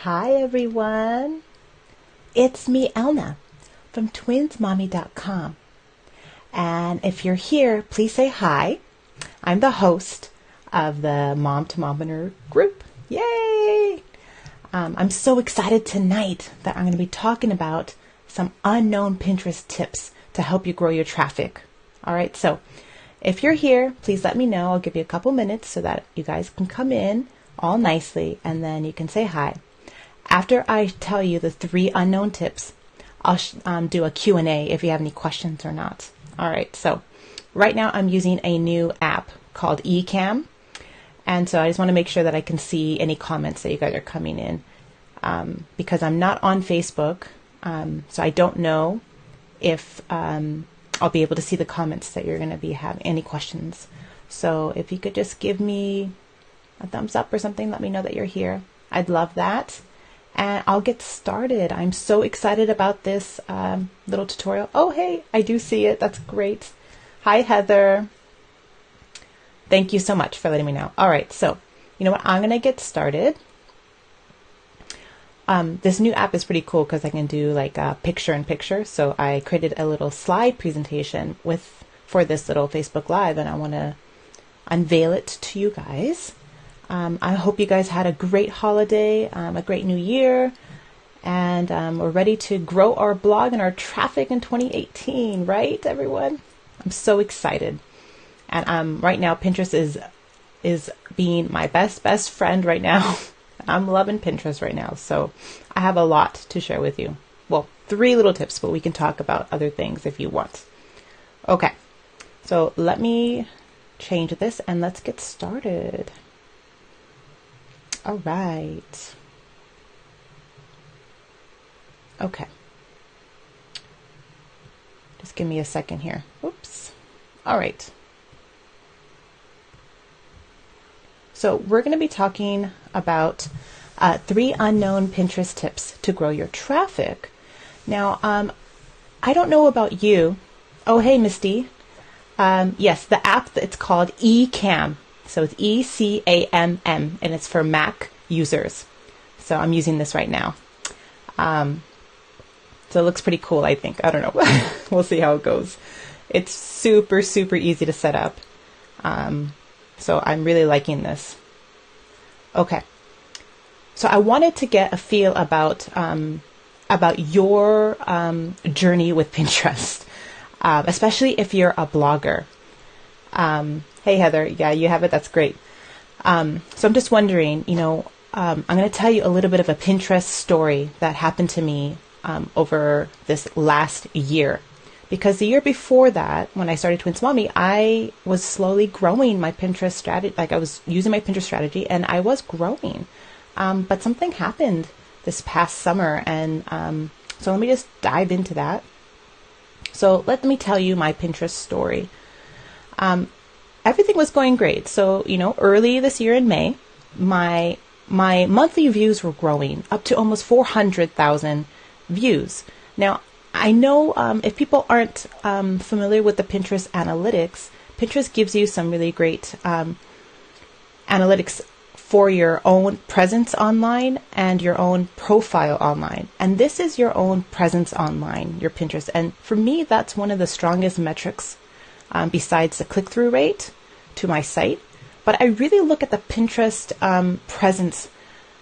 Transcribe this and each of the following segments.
Hi everyone, it's me Elna from twinsmommy.com, and if you're here, please say hi. I'm the host of the Mom to Mompreneur group. Yay! I'm so excited tonight that I'm going to be talking about some unknown Pinterest tips to help you grow your traffic. Alright, so if you're here, please let me know. I'll give you a couple minutes so that you guys can come in all nicely and then you can say hi. After I tell you the 3 unknown tips, I'll do a Q&A if you have any questions or not. All right, so right now I'm using a new app called eCam. And so I just want to make sure that I can see any comments that you guys are coming in because I'm not on Facebook. So I don't know if I'll be able to see the comments that you're going to be having, any questions. So if you could just give me a thumbs up or something, let me know that you're here. I'd love that. And I'll get started. I'm so excited about this little tutorial. Oh, hey, I do see it. That's great. Hi, Heather. Thank you so much for letting me know. All right, so you know what? I'm going to get started. This new app is pretty cool because I can do like a picture-in-picture. So I created a little slide presentation for this little Facebook Live, and I want to unveil it to you guys. I hope you guys had a great holiday, a great new year, and we're ready to grow our blog and our traffic in 2018, right, everyone? I'm so excited. And right now, Pinterest is being my best friend right now. I'm loving Pinterest right now, so I have a lot to share with you. Well, 3 little tips, but we can talk about other things if you want. Okay, so let me change this and let's get started. All right. Okay. Just give me a second here. Oops. All right. So we're going to be talking about 3 unknown Pinterest tips to grow your traffic. Now, I don't know about you. Oh, hey, Misty. Yes, the app, it's called eCam. So it's eCamm, and it's for Mac users. So I'm using this right now. So it looks pretty cool, I think. I don't know. We'll see how it goes. It's super easy to set up. So I'm really liking this. Okay. So I wanted to get a feel about your journey with Pinterest, especially if you're a blogger. Hey, Heather. Yeah, you have it. That's great. So I'm just wondering, I'm going to tell you a little bit of a Pinterest story that happened to me over this last year. Because the year before that, when I started Twins Mommy, I was slowly growing my Pinterest strategy. Like I was using my Pinterest strategy and I was growing. But something happened this past summer. And so let me just dive into that. So let me tell you my Pinterest story. Everything was going great. So, early this year in May, my monthly views were growing up to almost 400,000 views. Now, I know if people aren't familiar with the Pinterest analytics, Pinterest gives you some really great analytics for your own presence online and your own profile online. And this is your own presence online, your Pinterest. And for me, that's one of the strongest metrics besides the click-through rate to my site. But I really look at the Pinterest presence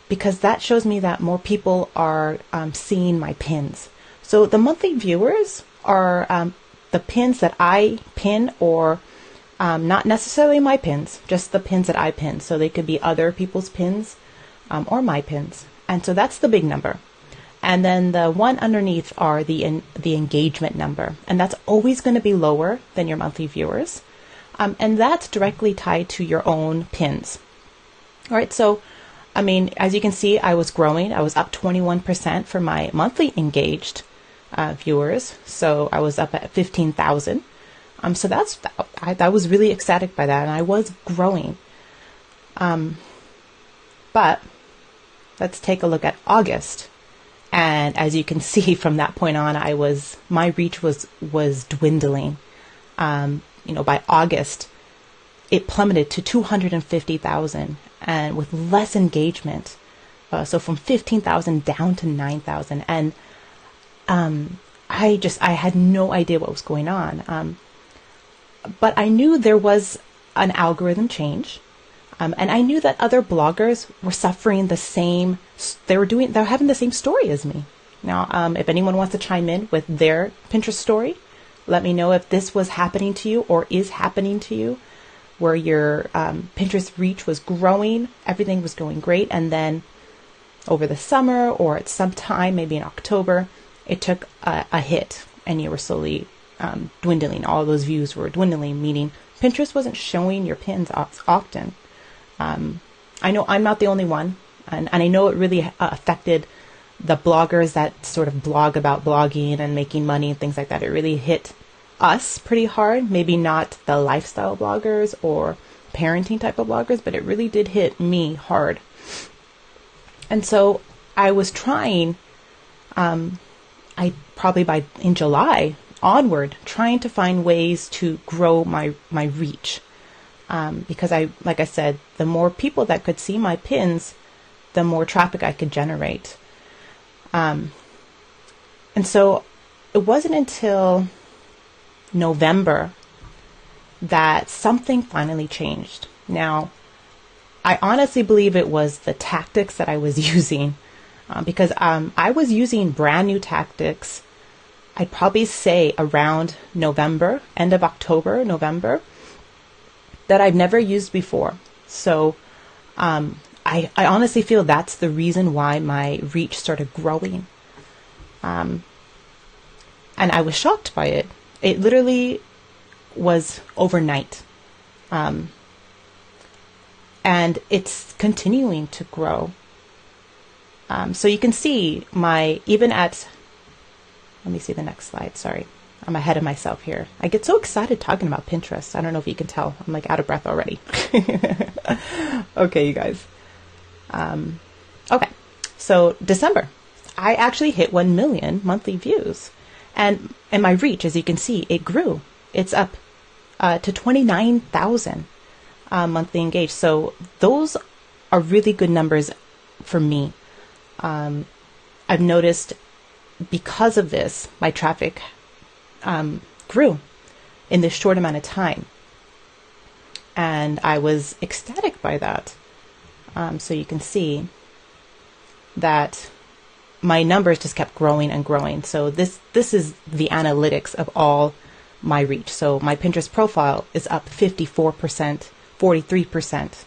because that shows me that more people are seeing my pins. So the monthly viewers are the pins that I pin, or not necessarily my pins, just the pins that I pin. So they could be other people's pins or my pins. And so that's the big number. And then the one underneath are the engagement number. And that's always going to be lower than your monthly viewers. And that's directly tied to your own pins. All right, so as you can see, I was growing. I was up 21% for my monthly engaged viewers. So I was up at 15,000. So I was really ecstatic by that, and I was growing. But let's take a look at August. And as you can see from that point on, my reach was dwindling. By August, it plummeted to 250,000, and with less engagement. So from 15,000 down to 9,000. And I had no idea what was going on. But I knew there was an algorithm change. And I knew that other bloggers were suffering the same, they're having the same story as me. Now, if anyone wants to chime in with their Pinterest story, let me know if this was happening to you or is happening to you, where your Pinterest reach was growing, everything was going great, and then over the summer or at some time, maybe in October, it took a hit and you were slowly dwindling. All those views were dwindling, meaning Pinterest wasn't showing your pins often. I know I'm not the only one, and I know it really affected the bloggers that sort of blog about blogging and making money and things like that. It really hit us pretty hard, maybe not the lifestyle bloggers or parenting type of bloggers, but it really did hit me hard. And so I was trying, in July onward, trying to find ways to grow my reach. Because like I said, the more people that could see my pins, the more traffic I could generate. And so it wasn't until November that something finally changed. Now, I honestly believe it was the tactics that I was using, because I was using brand new tactics. I'd probably say around November, end of October, November, that I've never used before. So I honestly feel that's the reason why my reach started growing. And I was shocked by it. It literally was overnight. And it's continuing to grow. So you can see let me see the next slide. Sorry. I'm ahead of myself here. I get so excited talking about Pinterest. I don't know if you can tell. I'm like out of breath already. Okay, you guys. Okay. So December, I actually hit 1 million monthly views, and my reach, as you can see, it grew. It's up to 29,000 monthly engaged. So those are really good numbers for me. I've noticed because of this, my traffic grew in this short amount of time. And I was ecstatic by that. So you can see that my numbers just kept growing and growing. So this is the analytics of all my reach. So my Pinterest profile is up 54%, 43%.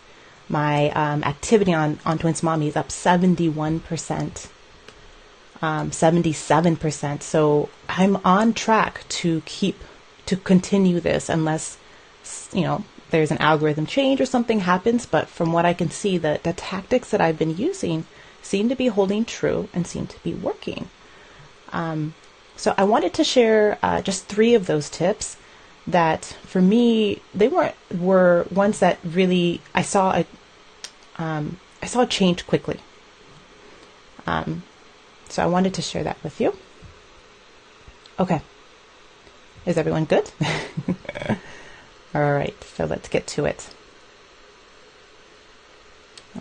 My activity on Twins Mommy is up 71%. 77%. So I'm on track to continue this unless, there's an algorithm change or something happens. But from what I can see, the tactics that I've been using seem to be holding true and seem to be working. So I wanted to share just 3 of those tips that for me, they were ones that really I saw a change quickly. So I wanted to share that with you. Okay. Is everyone good? All right. So let's get to it.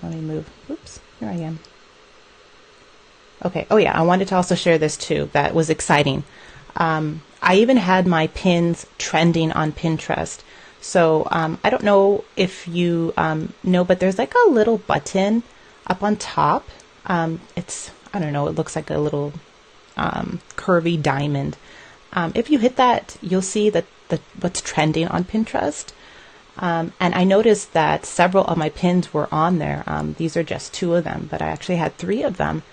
Let me move. Oops. Here I am. Okay. Oh yeah. I wanted to also share this too. That was exciting. I even had my pins trending on Pinterest. So I don't know if you know, but there's like a little button up on top. I don't know, it looks like a little curvy diamond. If you hit that, you'll see that what's trending on Pinterest. And I noticed that several of my pins were on there. These are just 2 of them, but I actually had 3 of them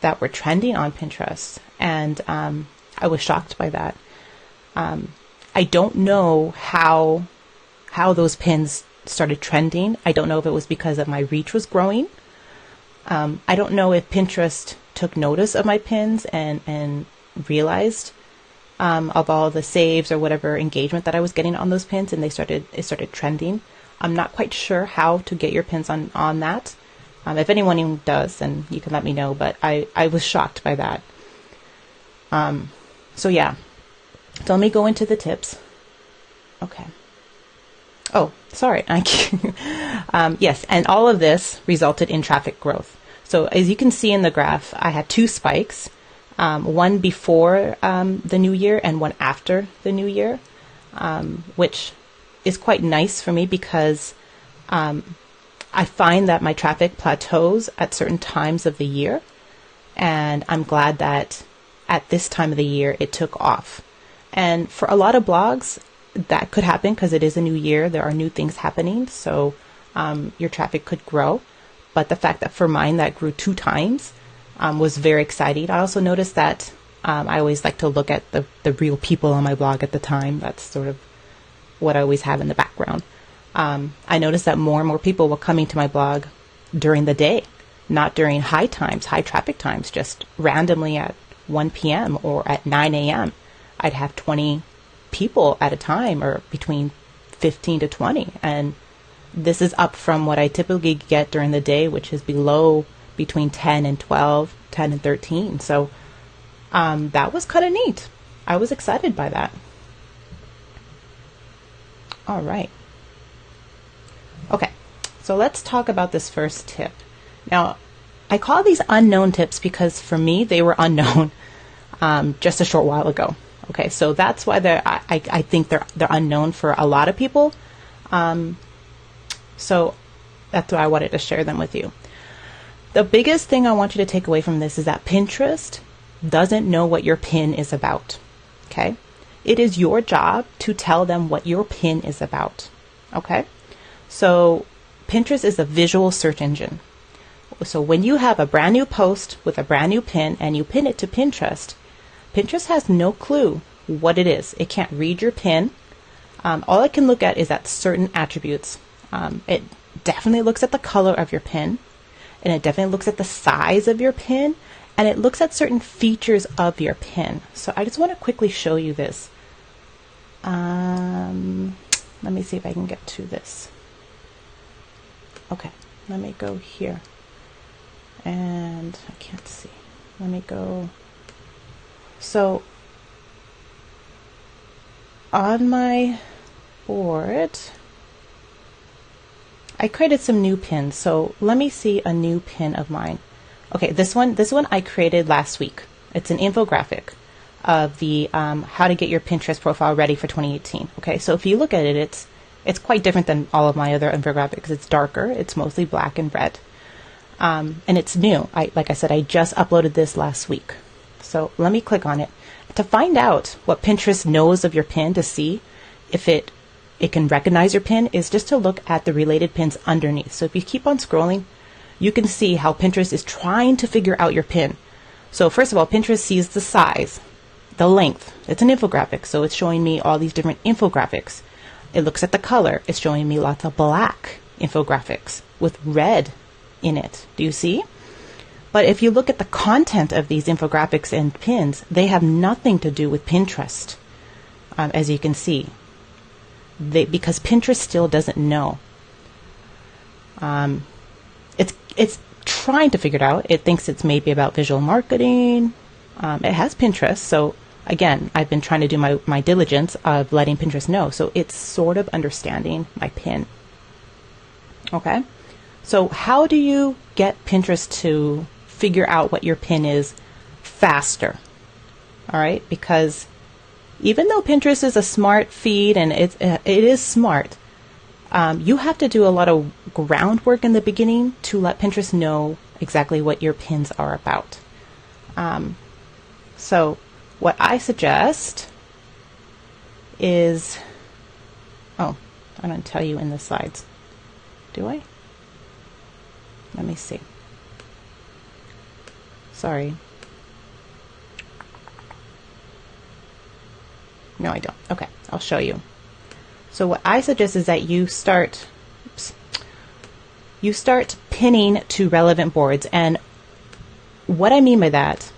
that were trending on Pinterest. And I was shocked by that. I don't know how those pins started trending. I don't know if it was because of my reach was growing. I don't know if Pinterest took notice of my pins and realized of all the saves or whatever engagement that I was getting on those pins, and it started trending. I'm not quite sure how to get your pins on that. If anyone even does, then you can let me know, but I was shocked by that. So yeah. So let me go into the tips. Okay. Oh, sorry. Yes, and all of this resulted in traffic growth. So as you can see in the graph, I had two spikes, one before the new year and one after the new year, which is quite nice for me because I find that my traffic plateaus at certain times of the year, and I'm glad that at this time of the year it took off. And for a lot of blogs, that could happen because it is a new year. There are new things happening, so your traffic could grow. But the fact that for mine that grew 2 times was very exciting. I also noticed that I always like to look at the real people on my blog at the time. That's sort of what I always have in the background. I noticed that more and more people were coming to my blog during the day, not during high times, high traffic times, just randomly at 1 p.m. or at 9 a.m. I'd have 20 people at a time, or between 15 to 20. And this is up from what I typically get during the day, which is below between 10 and 12, 10 and 13. So that was kind of neat. I was excited by that. All right. Okay, so let's talk about this first tip. Now, I call these unknown tips because for me, they were unknown just a short while ago. Okay, so that's why I think they're unknown for a lot of people. So that's why I wanted to share them with you. The biggest thing I want you to take away from this is that Pinterest doesn't know what your pin is about. Okay, it is your job to tell them what your pin is about. Okay, so Pinterest is a visual search engine. So when you have a brand new post with a brand new pin and you pin it to Pinterest, Pinterest has no clue what it is. It can't read your pin. All it can look at is at certain attributes. It definitely looks at the color of your pin, and it definitely looks at the size of your pin, and it looks at certain features of your pin. So I just want to quickly show you this. Let me see if I can get to this. Okay, let me go here. And I can't see. Let me go. So on my board, I created some new pins. So let me see a new pin of mine. Okay, this one I created last week. It's an infographic of the how to get your Pinterest profile ready for 2018. Okay, so if you look at it, it's quite different than all of my other infographics. It's darker. It's mostly black and red. And it's new. Like I said, I just uploaded this last week. So let me click on it. To find out what Pinterest knows of your pin, to see if it can recognize your pin, is just to look at the related pins underneath. So if you keep on scrolling, you can see how Pinterest is trying to figure out your pin. So first of all, Pinterest sees the size, the length. It's an infographic, so it's showing me all these different infographics. It looks at the color. It's showing me lots of black infographics with red in it. Do you see? But if you look at the content of these infographics and pins, they have nothing to do with Pinterest, as you can see, because Pinterest still doesn't know. It's trying to figure it out. It thinks it's maybe about visual marketing. It has Pinterest, so again, I've been trying to do my diligence of letting Pinterest know. So it's sort of understanding my pin. Okay, so how do you get Pinterest to figure out what your pin is faster? All right, because even though Pinterest is a smart feed and it is smart, you have to do a lot of groundwork in the beginning to let Pinterest know exactly what your pins are about. So what I suggest is, I don't tell you in the slides, do I? Let me see. Sorry. No, I don't. Okay, I'll show you. So what I suggest is that you start pinning to relevant boards. And what I mean by that,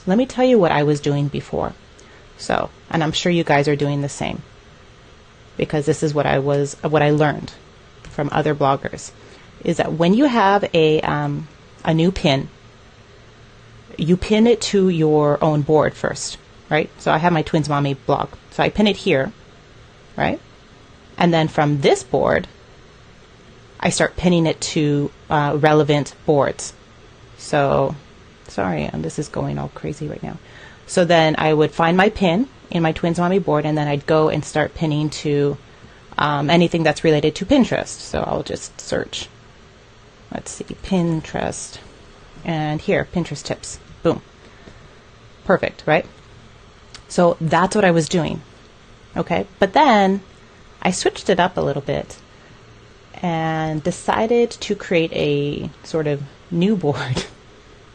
let me tell you what I was doing before. So, and I'm sure you guys are doing the same, because this is what I learned from other bloggers, is that when you have a new pin, you pin it to your own board first, right? So I have my Twins Mommy blog. So I pin it here, right? And then from this board, I start pinning it to relevant boards. So, sorry, this is going all crazy right now. So then I would find my pin in my Twins Mommy board, and then I'd go and start pinning to anything that's related to Pinterest. So I'll just search, let's see, Pinterest, and here, Pinterest tips. Boom. Perfect, right? So that's what I was doing. Okay, but then I switched it up a little bit and decided to create a sort of new board.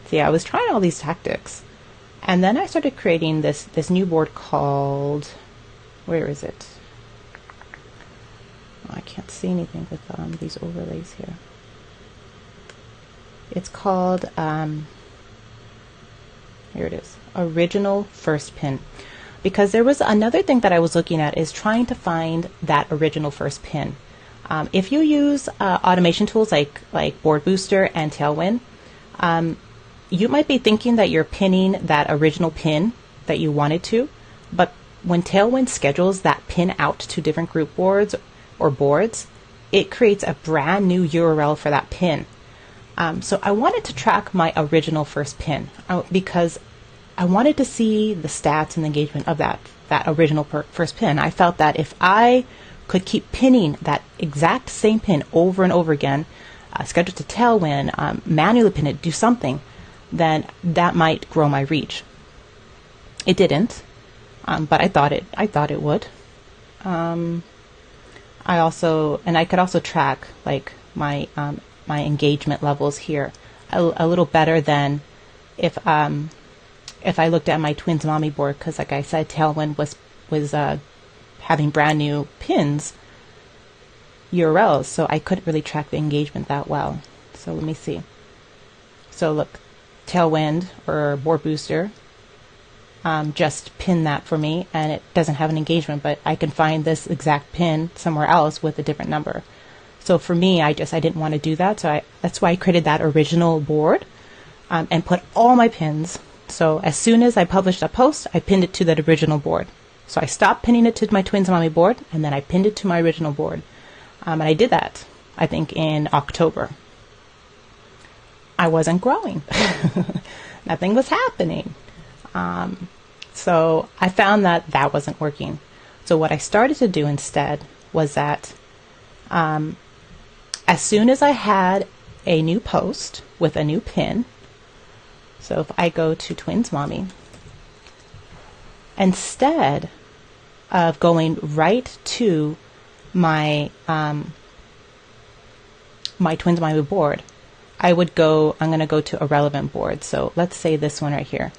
See, I was trying all these tactics, and then I started creating this new board called, where is it? Oh, I can't see anything with these overlays here. It's called, here it is, Original First Pin. Because there was another thing that I was looking at is trying to find that original first pin. If you use automation tools like Board Booster and Tailwind, you might be thinking that you're pinning that original pin that you wanted to, but when Tailwind schedules that pin out to different group boards or boards, it creates a brand new URL for that pin. So I wanted to track my original first pin because I wanted to see the stats and the engagement of that original first pin. I felt that if I could keep pinning that exact same pin over and over again, schedule to Tailwind, manually pin it, do something, then that might grow my reach. It didn't, but I thought it would. I could also track like my engagement levels here a little better than if I looked at my Twins Mommy board, because like I said, Tailwind was having brand new pins URLs, so I couldn't really track the engagement that well. So let me see. So look, Tailwind or Board Booster just pinned that for me, and it doesn't have an engagement, but I can find this exact pin somewhere else with a different number. So for me, I didn't want to do that, so that's why I created that original board and put all my pins. So as soon as I published a post, I pinned it to that original board. So I stopped pinning it to my Twins Mommy board, and then I pinned it to my original board. And I did that, I think, in October. I wasn't growing. Nothing was happening. So I found that wasn't working. So what I started to do instead was that as soon as I had a new post with a new pin, so if I go to Twins Mommy, instead of going right to my my Twins Mommy board, I'm going to go to a relevant board. So let's say this one right here.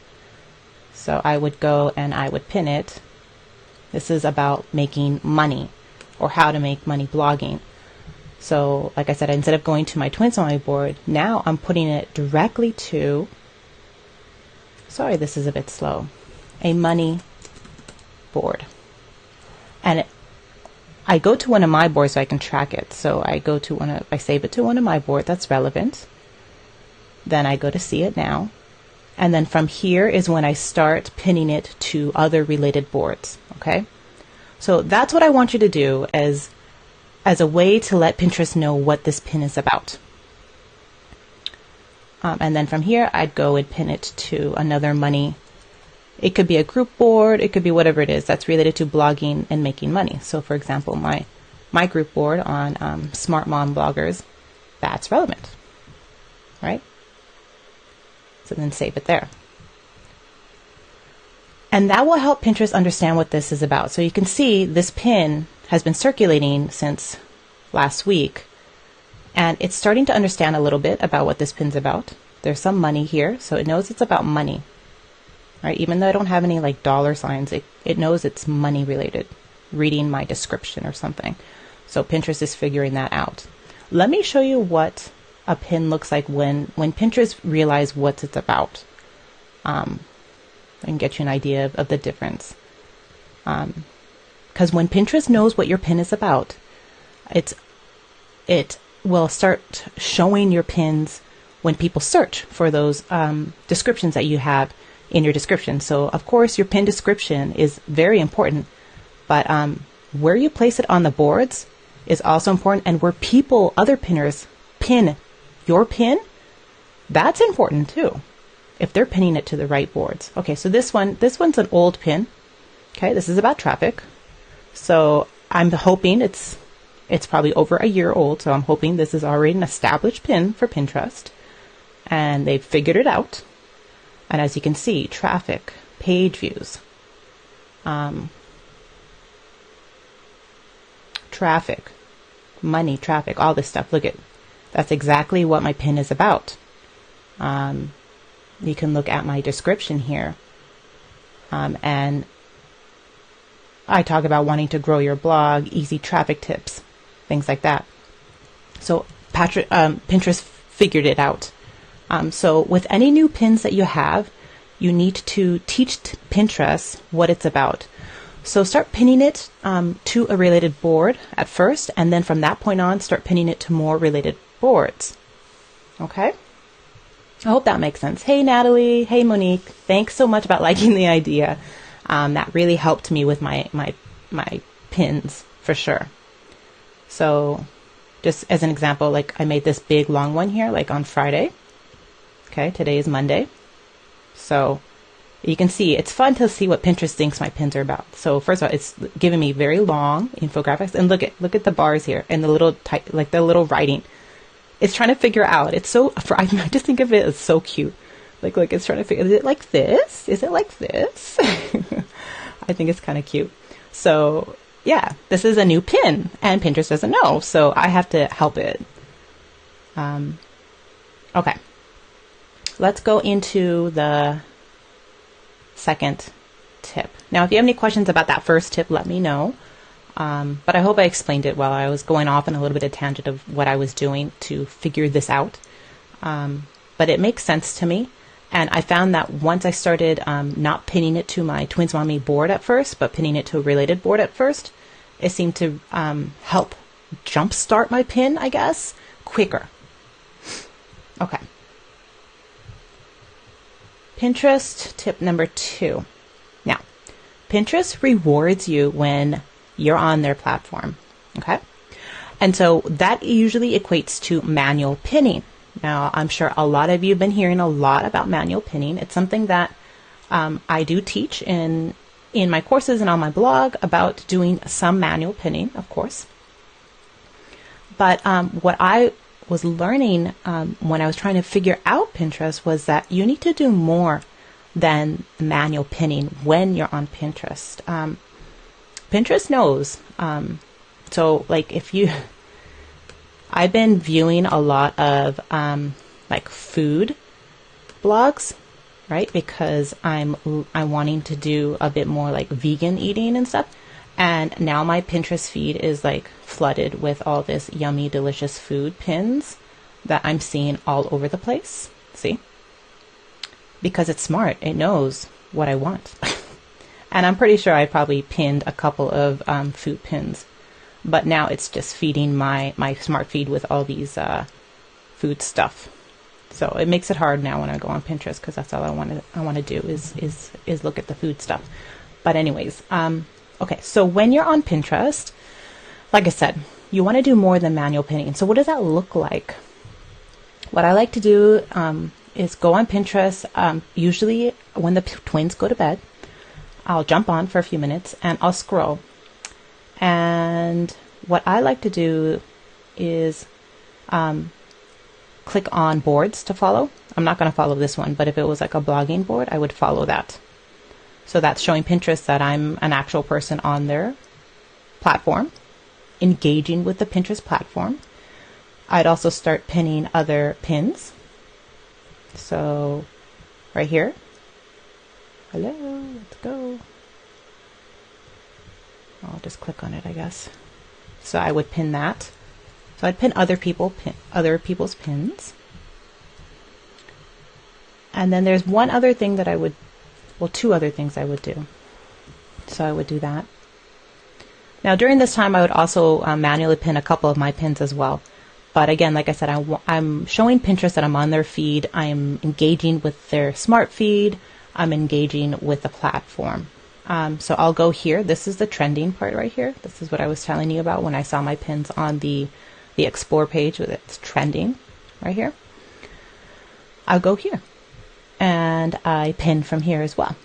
So I would go and I would pin it. This is about making money or how to make money blogging. So like I said, instead of going to my Twins Mommy board, now I'm putting it directly to, sorry, this is a bit slow, a money board. And I go to one of my boards so I can track it. So I go to I save it to one of my boards that's relevant. Then I go to see it now. And then from here is when I start pinning it to other related boards. Okay. So that's what I want you to do as a way to let Pinterest know what this pin is about. And then from here, I'd go and pin it to another money. It could be a group board. It could be whatever it is that's related to blogging and making money. So for example, my group board on Smart Mom Bloggers, that's relevant, right? So then save it there. And that will help Pinterest understand what this is about. So you can see this pin has been circulating since last week, and it's starting to understand a little bit about what this pin's about. There's some money here, so it knows it's about money, right? Even though I don't have any like dollar signs, it knows it's money related, reading my description or something. So Pinterest is figuring that out. Let me show you what a pin looks like when Pinterest realizes what it's about. I can get you an idea of the difference. Because when Pinterest knows what your pin is about, it will start showing your pins when people search for those descriptions that you have in your description. So of course your pin description is very important, but where you place it on the boards is also important. And where people, other pinners, pin your pin, that's important too, if they're pinning it to the right boards. Okay, so this one's an old pin. Okay, this is about traffic. So I'm hoping it's probably over a year old. So I'm hoping this is already an established pin for Pinterest, and they've figured it out. And as you can see, traffic, page views, traffic, money, traffic, all this stuff. Look at, that's exactly what my pin is about. You can look at my description here. And I talk about wanting to grow your blog, easy traffic tips, things like that. So Pinterest figured it out. So with any new pins that you have, you need to teach Pinterest what it's about. So start pinning it to a related board at first, and then from that point on, start pinning it to more related boards. Okay? I hope that makes sense. Hey, Natalie. Hey, Monique. Thanks so much about liking the idea. That really helped me with my pins, for sure. So just as an example, like I made this big long one here, like on Friday. Okay, today is Monday. So you can see, it's fun to see what Pinterest thinks my pins are about. So first of all, it's giving me very long infographics, and look at the bars here and the little the little writing. It's trying to figure out. It's so, I just think of it as so cute. Like it's trying to figure, is it like this? Is it like this? I think it's kind of cute. So yeah, this is a new pin and Pinterest doesn't know. So I have to help it. Okay. Let's go into the second tip. Now, if you have any questions about that first tip, let me know. But I hope I explained it well. I was going off on a little bit of tangent of what I was doing to figure this out. But it makes sense to me. And I found that once I started not pinning it to my Twins Mommy board at first, but pinning it to a related board at first, it seemed to help jumpstart my pin, I guess, quicker. Okay. Pinterest tip number 2. Now, Pinterest rewards you when you're on their platform. Okay. And so that usually equates to manual pinning. Now, I'm sure a lot of you have been hearing a lot about manual pinning. It's something that I do teach in my courses and on my blog about doing some manual pinning, of course. But what I was learning when I was trying to figure out Pinterest was that you need to do more than manual pinning when you're on Pinterest. Pinterest knows. So like if you... I've been viewing a lot of like food blogs, right? Because I'm wanting to do a bit more like vegan eating and stuff. And now my Pinterest feed is like flooded with all this yummy, delicious food pins that I'm seeing all over the place. See? Because it's smart. It knows what I want. And I'm pretty sure I probably pinned a couple of food pins. But now it's just feeding my smart feed with all these food stuff. So it makes it hard now when I go on Pinterest because that's all I want to do is look at the food stuff. But anyways, okay. So when you're on Pinterest, like I said, you want to do more than manual pinning. So what does that look like? What I like to do is go on Pinterest. Usually when the twins go to bed, I'll jump on for a few minutes and I'll scroll. And what I like to do is click on boards to follow. I'm not going to follow this one, but if it was like a blogging board, I would follow that. So that's showing Pinterest that I'm an actual person on their platform, engaging with the Pinterest platform. I'd also start pinning other pins. So right here. Hello, let's go. I'll just click on it, I guess. So I would pin that. So I'd pin other people's pins. And then there's one other thing that I would, well, two other things I would do. So I would do that. Now during this time, I would also manually pin a couple of my pins as well. But again, like I said, I'm showing Pinterest that I'm on their feed. I'm engaging with their smart feed. I'm engaging with the platform. So I'll go here. This is the trending part right here. This is what I was telling you about when I saw my pins on the explore page with it's trending right here. I'll go here and I pin from here as well.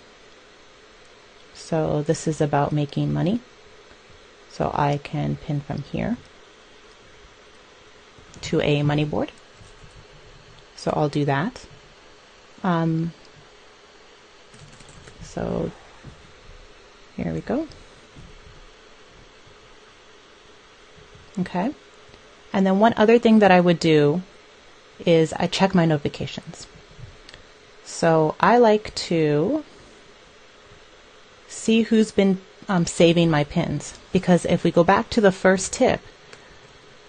So this is about making money. So I can pin from here to a money board. So I'll do that. So here we go. Okay. And then one other thing that I would do is I check my notifications. So I like to see who's been saving my pins, because if we go back to the first tip,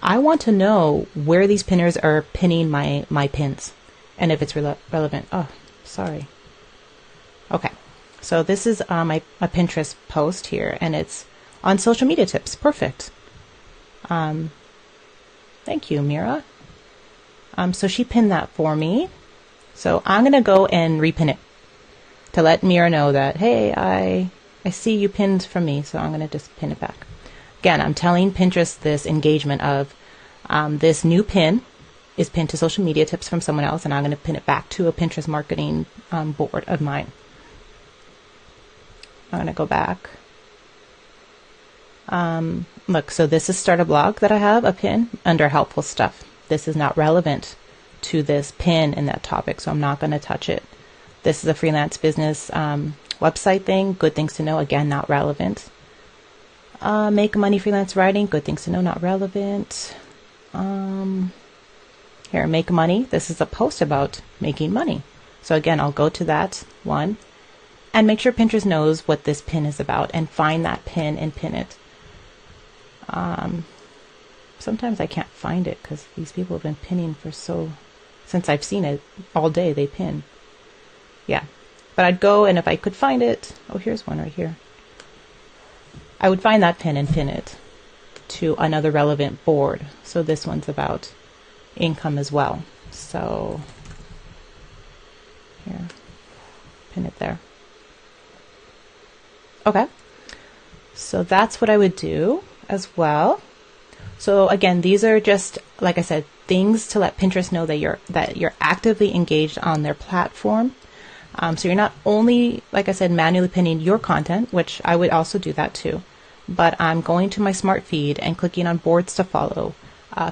I want to know where these pinners are pinning my pins and if it's relevant. Oh, sorry. Okay. So this is my Pinterest post here, and it's on social media tips. Perfect. Thank you, Mira. So she pinned that for me. So I'm going to go and repin it to let Mira know that, hey, I see you pinned from me, so I'm going to just pin it back. Again, I'm telling Pinterest this engagement of this new pin is pinned to social media tips from someone else, and I'm going to pin it back to a Pinterest marketing board of mine. I'm going to go back. Look, so this is start a blog that I have a pin under helpful stuff. This is not relevant to this pin in that topic, so I'm not going to touch it. This is a freelance business website thing. Good things to know. Again, not relevant. Make money freelance writing. Good things to know. Not relevant. Here, make money. This is a post about making money. So again, I'll go to that one and make sure Pinterest knows what this pin is about and find that pin and pin it. Sometimes I can't find it because these people have been pinning since I've seen it all day, they pin. Yeah. But I'd go, and if I could find it, oh, here's one right here. I would find that pin and pin it to another relevant board. So this one's about income as well. So here, pin it there. Okay. So that's what I would do as well. So again, these are just, like I said, things to let Pinterest know that you're actively engaged on their platform. So you're not only, like I said, manually pinning your content, which I would also do that too, but I'm going to my smart feed and clicking on boards to follow,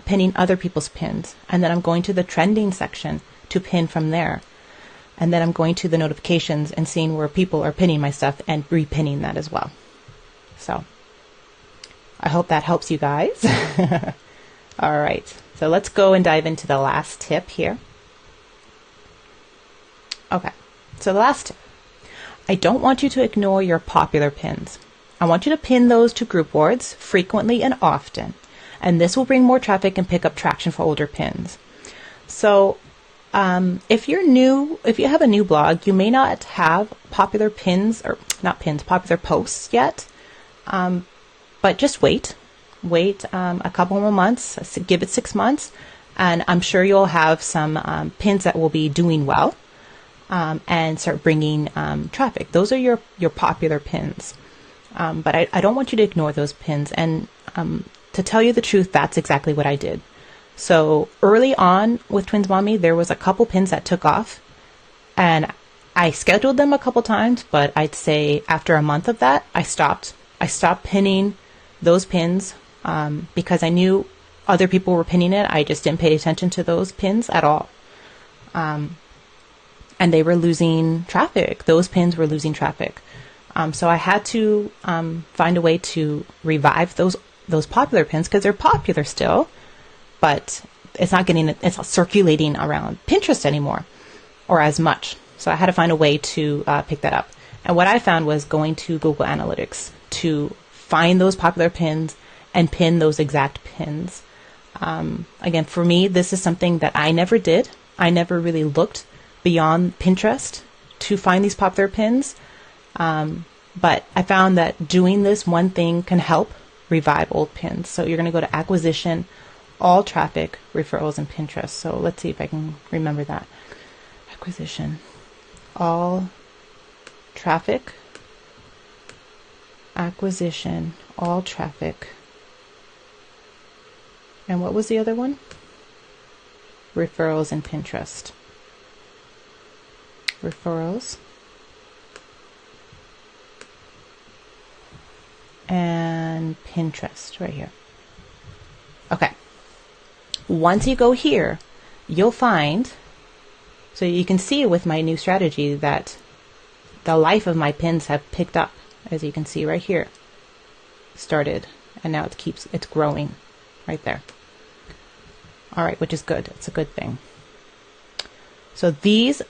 pinning other people's pins, and then I'm going to the trending section to pin from there. And then I'm going to the notifications and seeing where people are pinning my stuff and repinning that as well. So I hope that helps you guys. All right. So let's go and dive into the last tip here. Okay. So the last tip. I don't want you to ignore your popular pins. I want you to pin those to group boards frequently and often. And this will bring more traffic and pick up traction for older pins. So if you have a new blog, you may not have popular pins, or not pins, popular posts yet. But just wait a couple more months, give it 6 months, and I'm sure you'll have some pins that will be doing well and start bringing traffic. Those are your popular pins. But I don't want you to ignore those pins. And to tell you the truth, that's exactly what I did. So early on with Twins Mommy, there was a couple pins that took off, and I scheduled them a couple times, but I'd say after a month of that, I stopped pinning those pins because I knew other people were pinning it. I just didn't pay attention to those pins at all. And they were losing traffic. Those pins were losing traffic. So I had to find a way to revive those popular pins because they're popular still, but it's not circulating around Pinterest anymore or as much. So I had to find a way to pick that up. And what I found was going to Google Analytics to find those popular pins and pin those exact pins. Again, for me, this is something that I never did. I never really looked beyond Pinterest to find these popular pins. But I found that doing this one thing can help revive old pins. So you're going to go to acquisition, all traffic, referrals, and Pinterest. So let's see if I can remember that. Acquisition, all traffic, acquisition, all traffic. And what was the other one? Referrals and Pinterest. Referrals and Pinterest right here. Okay. Once you go here, you'll find, so you can see with my new strategy that the life of my pins have picked up, as you can see right here. Started, and now it's growing right there. All right, which is good. It's a good thing. So these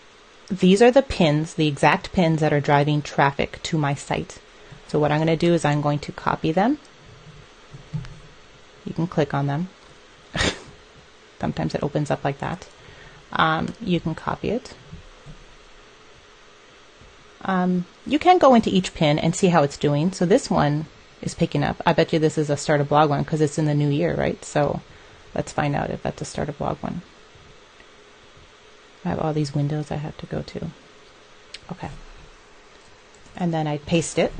are the pins, the exact pins that are driving traffic to my site. So what I'm going to do is I'm going to copy them. You can click on them. Sometimes it opens up like that. You can copy it. You can go into each pin and see how it's doing. So this one is picking up. I bet you this is a start a blog one because it's in the new year, right? So let's find out if that's a start a blog one. I have all these windows I have to go to. Okay. And then I paste it.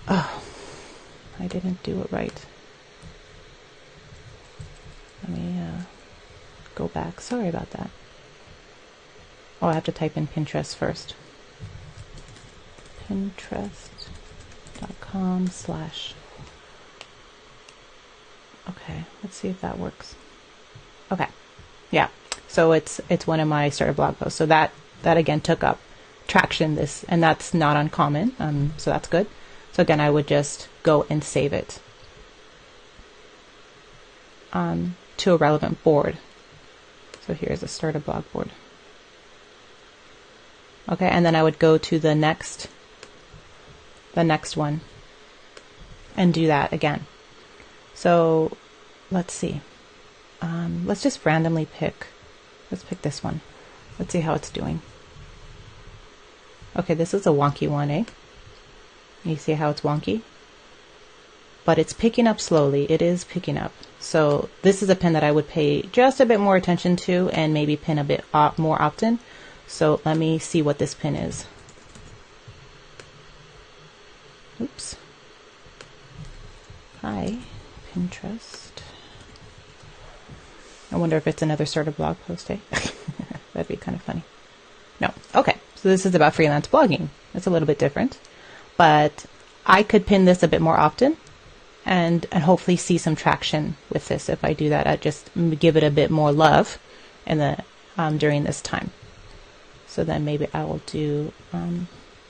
Oh, I didn't do it right. Let me go back. Sorry about that. Oh, I have to type in Pinterest first. Pinterest.com/. Okay, let's see if that works. Okay, yeah. So it's one of my starter blog posts. So that again took up traction. And that's not uncommon. So that's good. So again, I would just go and save it to a relevant board. So here's a starter blog board. Okay, and then I would go to the next one and do that again. So let's see. Let's just randomly pick. Let's pick this one. Let's see how it's doing. Okay, this is a wonky one, eh? You see how it's wonky? But it's picking up slowly. It is picking up. So this is a pin that I would pay just a bit more attention to and maybe pin a bit more often. So let me see what this pin is. Oops. Hi, Pinterest. I wonder if it's another starter blog post, eh? That'd be kind of funny. No. Okay. So this is about freelance blogging. It's a little bit different. But I could pin this a bit more often and hopefully see some traction with this. If I do that, I just give it a bit more love during this time. So then maybe I will do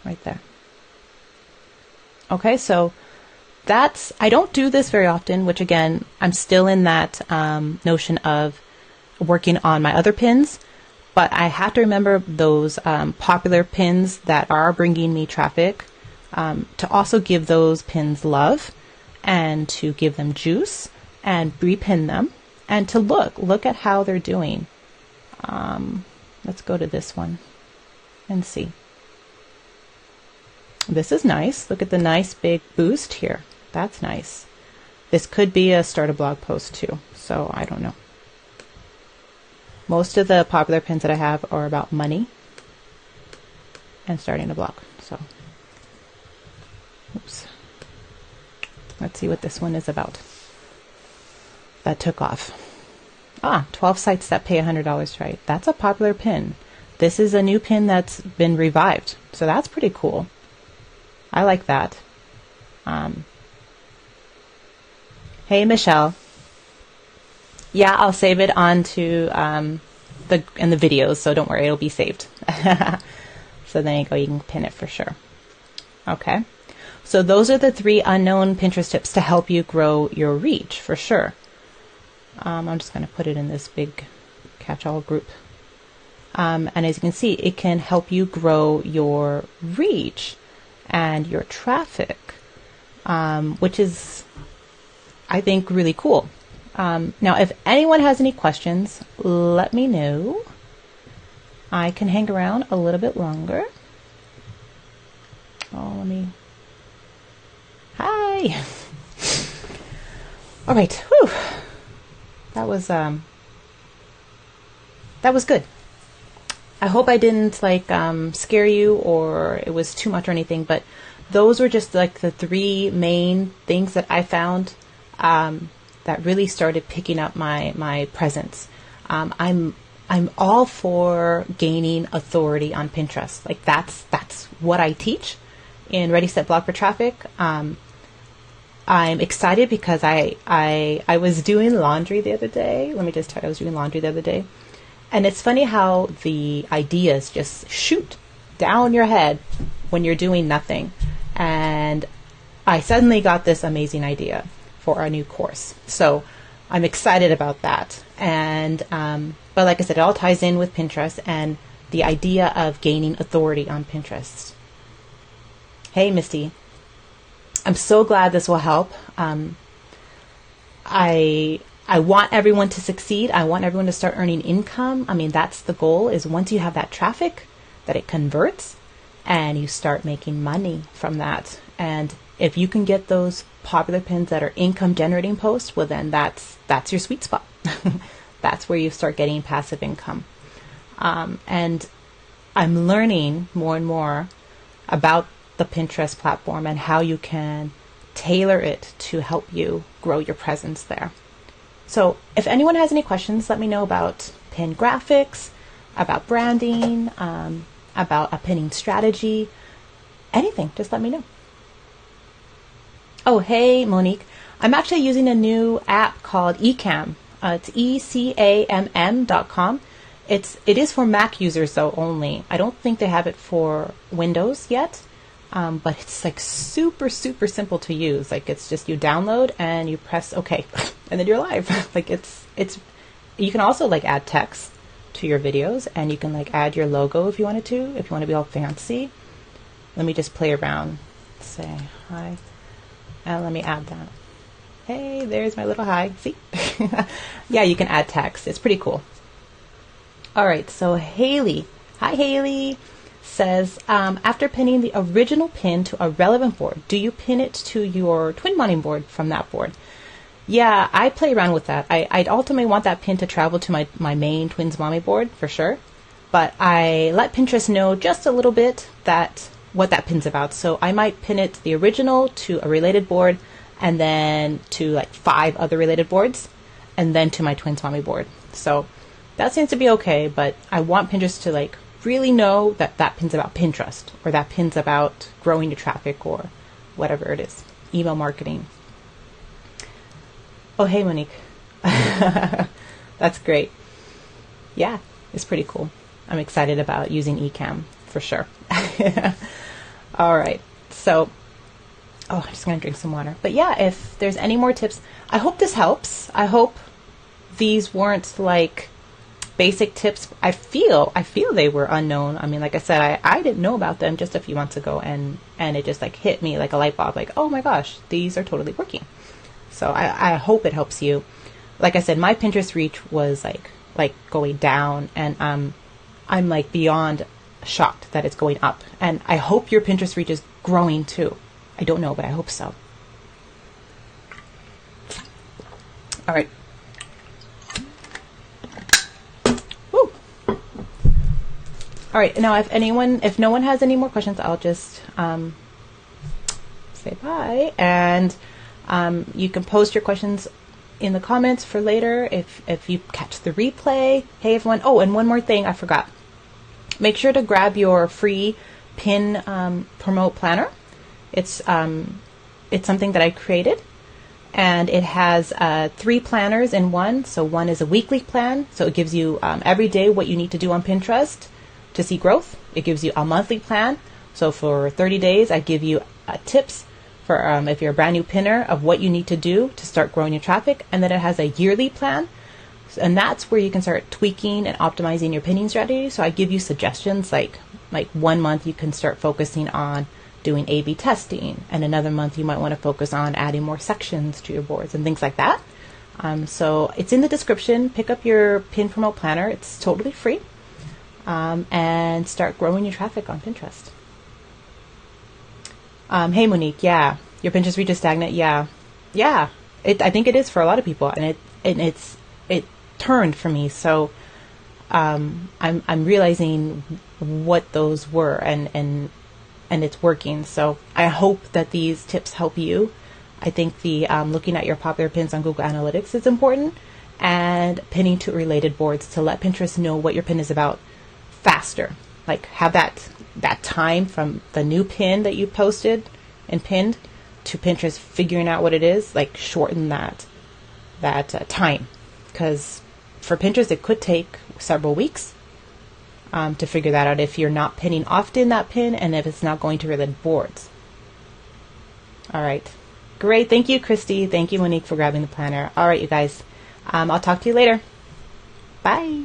right there. Okay, so I don't do this very often, which again, I'm still in that notion of working on my other pins, but I have to remember those popular pins that are bringing me traffic, to also give those pins love and to give them juice and repin them and to look at how they're doing. Let's go to this one and see. This is nice. Look at the nice big boost here. That's nice. This could be a start a blog post too, so I don't know. Most of the popular pins that I have are about money and starting a blog. So, oops. Let's see what this one is about. That took off. 12 sites that pay $100, right? That's a popular pin. This is a new pin that's been revived. So that's pretty cool. I like that. Hey, Michelle. Yeah, I'll save it onto in the videos, so don't worry, it'll be saved. So there you go, you can pin it for sure. Okay. So those are the 3 unknown Pinterest tips to help you grow your reach for sure. I'm just going to put it in this big catch-all group. And as you can see, it can help you grow your reach and your traffic, which is, I think, really cool. Now, if anyone has any questions, let me know. I can hang around a little bit longer. Oh, Hi. All right. Whew. That was good. I hope I didn't scare you or it was too much or anything, but those were just like the three main things that I found that really started picking up my presence. I'm all for gaining authority on Pinterest. Like that's what I teach in Ready Set Blog for Traffic. I'm excited because I was doing laundry the other day. Let me just tell you, I was doing laundry the other day. And it's funny how the ideas just shoot down your head when you're doing nothing. And I suddenly got this amazing idea for a new course. So I'm excited about that. And, but like I said, it all ties in with Pinterest and the idea of gaining authority on Pinterest. Hey, Misty. I'm so glad this will help. I want everyone to succeed. I want everyone to start earning income. I mean, that's the goal, is once you have that traffic, that it converts and you start making money from that. And if you can get those popular pins that are income generating posts, well, then that's your sweet spot. That's where you start getting passive income. And I'm learning more and more about the Pinterest platform and how you can tailor it to help you grow your presence there. So if anyone has any questions, let me know about pin graphics, about branding, about a pinning strategy, anything, just let me know. Oh, hey, Monique. I'm actually using a new app called eCam. It's ecamm.com. It is for Mac users though only. I don't think they have it for Windows yet. But it's like super, super simple to use. Like it's just you download and you press OK and then you're live. Like it's, you can also like add text to your videos and you can like add your logo if you wanted to, if you want to be all fancy. Let me just play around, say hi, and let me add that. Hey, there's my little hi. See? Yeah, you can add text. It's pretty cool. All right. So Haley, hi Haley, says, after pinning the original pin to a relevant board, do you pin it to your twin bonding board from that board? Yeah, I play around with that. I'd ultimately want that pin to travel to my main Twins Mommy board for sure. But I let Pinterest know just a little bit what that pin's about. So I might pin it the original to a related board and then to like 5 other related boards and then to my Twins Mommy board. So that seems to be okay, but I want Pinterest to like really know that pin's about Pinterest or that pin's about growing your traffic or whatever it is, email marketing. Oh, hey, Monique. That's great. Yeah, it's pretty cool. I'm excited about using eCam for sure. All right. So, I'm just going to drink some water. But yeah, if there's any more tips, I hope this helps. I hope these weren't like basic tips. I feel they were unknown. I mean, like I said, I didn't know about them just a few months ago and it just like hit me like a light bulb, like, oh my gosh, these are totally working. So I hope it helps you. Like I said, my Pinterest reach was like going down and I'm like beyond shocked that it's going up. And I hope your Pinterest reach is growing too. I don't know, but I hope so. All right. Woo. All right. Now, if no one has any more questions, I'll just say bye. And you can post your questions in the comments for later if you catch the replay. Hey, everyone. Oh, and one more thing I forgot. Make sure to grab your free pin promote planner. It's something that I created, and it has 3 planners in one. So one is a weekly plan, so it gives you every day what you need to do on Pinterest to see growth. It gives you a monthly plan, so for 30 days I give you tips for if you're a brand new pinner of what you need to do to start growing your traffic. And then it has a yearly plan, and that's where you can start tweaking and optimizing your pinning strategy. So I give you suggestions like 1 month you can start focusing on doing A/B testing, and another month you might want to focus on adding more sections to your boards and things like that. So it's in the description. Pick up your pin promote planner. It's totally free, and start growing your traffic on Pinterest. Hey, Monique. Yeah, your Pinterest reach is stagnant. Yeah. I think it is for a lot of people, and it turned for me. So I'm realizing what those were, and and it's working. So I hope that these tips help you. I think the looking at your popular pins on Google Analytics is important, and pinning to related boards to let Pinterest know what your pin is about faster. Like have that time from the new pin that you posted and pinned to Pinterest figuring out what it is, like shorten that time, because for Pinterest it could take several weeks to figure that out if you're not pinning often that pin and if it's not going to related boards. All right, great. Thank you, Christy. Thank you, Monique, for grabbing the planner. All right, you guys, I'll talk to you later. Bye.